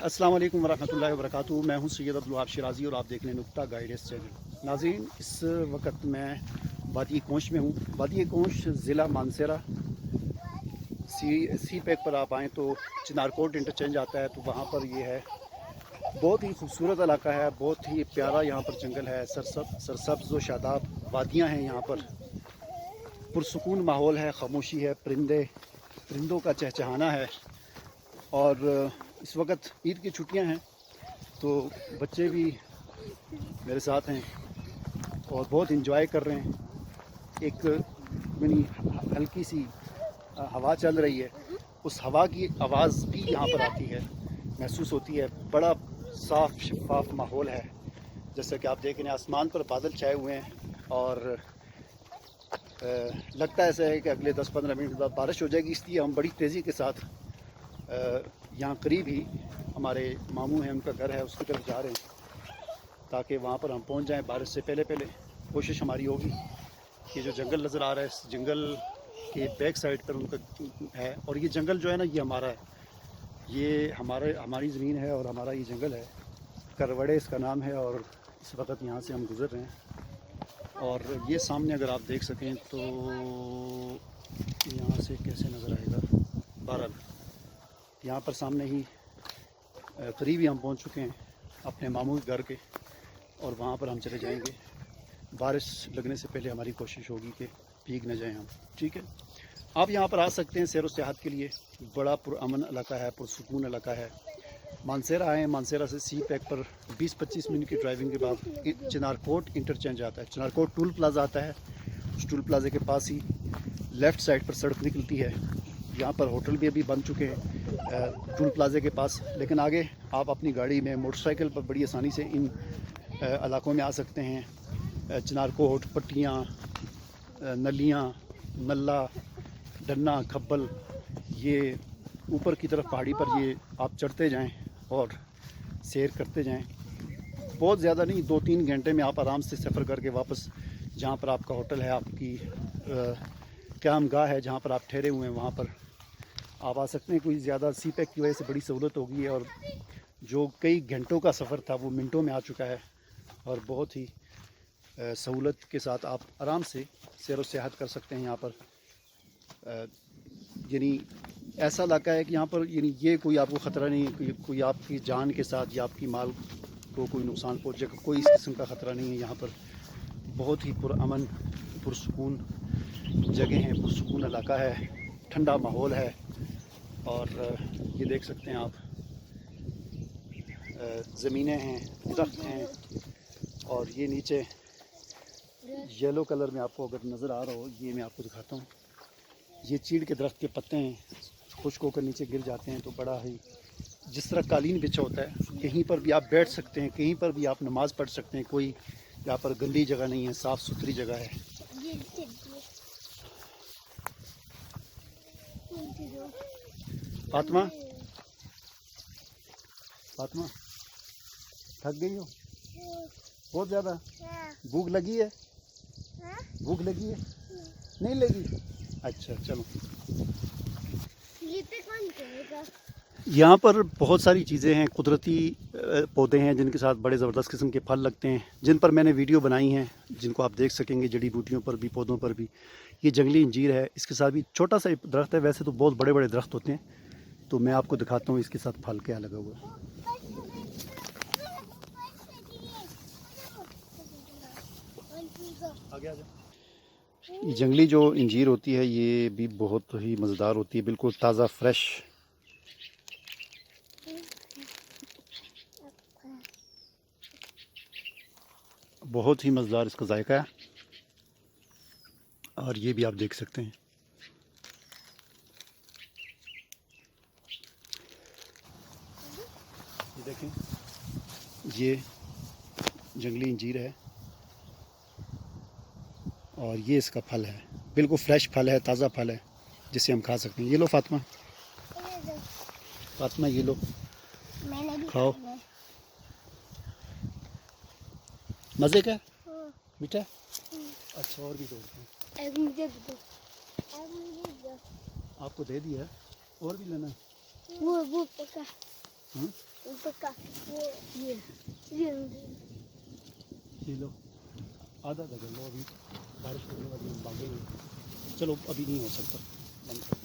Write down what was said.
अस्सलाम वालेकुम वरहमतुल्लाहि वबरकातुहू। मैं हूं सैयद अब्दुल वहाब शिराज़ी और आप देख रहे हैं नुक्ता गाइडेंस चैनल। नाज़रीन, इस वक्त मैं वादी कोंच में हूं। वादी कोंच ज़िला मानसेरा सी पैक पर आप आएँ तो चिनारकोट इंटरचेंज आता है, तो वहाँ पर ये है। बहुत ही खूबसूरत इलाका है, बहुत ही प्यारा यहाँ पर जंगल है, सरसब्ज़ व शादाब वादियाँ हैं। यहाँ पर पुरसुकून माहौल है, खामोशी है, परिंदों का चहचहाना है। और इस वक्त ईद की छुट्टियां हैं, तो बच्चे भी मेरे साथ हैं और बहुत इंजॉय कर रहे हैं। एक मिनी हल्की सी हवा चल रही है, उस हवा की आवाज़ भी यहाँ पर आती है, महसूस होती है। बड़ा साफ शफाफ माहौल है। जैसे कि आप देख रहे हैं, आसमान पर बादल छाए हुए हैं और लगता ऐसा है कि अगले 10-15 मिनट बाद बारिश हो जाएगी। इसलिए हम बड़ी तेज़ी के साथ यहाँ करीब ही हमारे मामू हैं, उनका घर है, उसकी तरफ जा रहे हैं ताकि वहाँ पर हम पहुँच जाएं बारिश से पहले पहले। कोशिश हमारी होगी कि जो जंगल नज़र आ रहा है, इस जंगल के बैक साइड पर उनका है। और ये जंगल जो है ना, ये हमारा है, ये हमारी ज़मीन है और हमारा ये जंगल है। करवड़े इसका नाम है और इस वक्त यहाँ से हम गुज़र रहे हैं। और ये सामने अगर आप देख सकें तो यहाँ से कैसे नज़र आएगा, बहरहाल यहाँ पर सामने ही करीब ही हम पहुँच चुके हैं अपने मामू के घर के, और वहाँ पर हम चले जाएंगे। बारिश लगने से पहले हमारी कोशिश होगी कि भीग न जाएं हम। ठीक है, आप यहाँ पर आ सकते हैं सैर व सियाहत के लिए। बड़ा पुरअमन इलाका है, पुरसुकून इलाका है। मानसेरा आएँ, मानसेरा से सी पैक पर 20-25 मिनट की ड्राइविंग के बाद चिनारकोट इंटरचेंज आता है। चिनारकोट टूल प्लाजा आता है, उस टूल प्लाजे के पास ही लेफ़्ट साइड पर सड़क निकलती है। यहाँ पर होटल भी अभी बन चुके हैं टूल प्लाजे के पास, लेकिन आगे आप अपनी गाड़ी में, मोटरसाइकिल पर बड़ी आसानी से इन इलाकों में आ सकते हैं। चिनारकोट, पट्टियाँ, नलियाँ, नल्ला, डन्ना, खब्बल, ये ऊपर की तरफ पहाड़ी पर ये आप चढ़ते जाएं और सैर करते जाएं। बहुत ज़्यादा नहीं, 2-3 घंटे में आप आराम से सफ़र करके वापस जहाँ पर आपका होटल है, आपकी क़यामगाह है, जहाँ पर आप ठहरे हुए हैं, वहाँ पर आप आ सकते हैं। कोई ज़्यादा सी पैक की वजह से बड़ी सहूलत हो गई है और जो कई घंटों का सफ़र था वो मिनटों में आ चुका है। और बहुत ही सहूलत के साथ आप आराम से सैर व सियाहत कर सकते हैं यहाँ पर। यानी ऐसा इलाका है कि यहाँ पर यानी ये कोई आपको ख़तरा नहीं, कोई आपकी जान के साथ या आपकी माल को कोई नुकसान पहुँचेगा, कोई इस किस्म का ख़तरा नहीं है। यहाँ पर बहुत ही पुरअमन, पुरसुकून जगह हैं, पुरसुकून इलाका है, ठंडा माहौल है। और ये देख सकते हैं आप, ज़मीनें हैं, दरख्त हैं, और ये नीचे येलो कलर में आपको अगर नज़र आ रहा हो, ये मैं आपको दिखाता हूँ। ये चीड़ के दरख्त के पत्ते हैं, खुश्क होकर नीचे गिर जाते हैं, तो बड़ा ही जिस तरह कालीन बिछा होता है, कहीं पर भी आप बैठ सकते हैं, कहीं पर भी आप नमाज़ पढ़ सकते हैं। कोई यहाँ पर गंदी जगह नहीं है, साफ़ सुथरी जगह है। फातिमा, फातिमा थक गई हो बहुत ज़्यादा? भूख लगी है? भूख लगी है? नहीं लगी? अच्छा चलो। यहाँ पर बहुत सारी चीज़ें हैं, कुदरती पौधे हैं जिनके साथ बड़े ज़बरदस्त किस्म के फल लगते हैं, जिन पर मैंने वीडियो बनाई हैं, जिनको आप देख सकेंगे। जड़ी बूटियों पर भी, पौधों पर भी। ये जंगली अंजीर है, इसके साथ भी छोटा सा दरख्त है, वैसे तो बहुत बड़े बड़े दरख्त होते हैं। तो मैं आपको दिखाता हूँ इसके साथ फल क्या लगा हुआ है। आगे आ जाओ। ये जंगली जो अंजीर होती है, ये भी बहुत ही मज़ेदार होती है, बिल्कुल ताज़ा फ्रेश। बहुत ही मज़ेदार इसका जायका है, और ये भी आप देख सकते हैं। ये देखें, ये जंगली अंजीर है और ये इसका फल है, बिल्कुल फ्रेश फल है, ताज़ा फल है, जिसे हम खा सकते हैं। ये लो फातिमा, फातिमा ये लो, खाओ। मज़े का? मीठा? अच्छा, और भी तोड़ते हैं। मुझे भी दो। आपको दे दिया, और भी लेना? वो पका। हाँ? ये लो आधा कर लो, अभी बारिश होने वाली है, हम भागेंगे। चलो अभी नहीं हो सकता, बंद कर।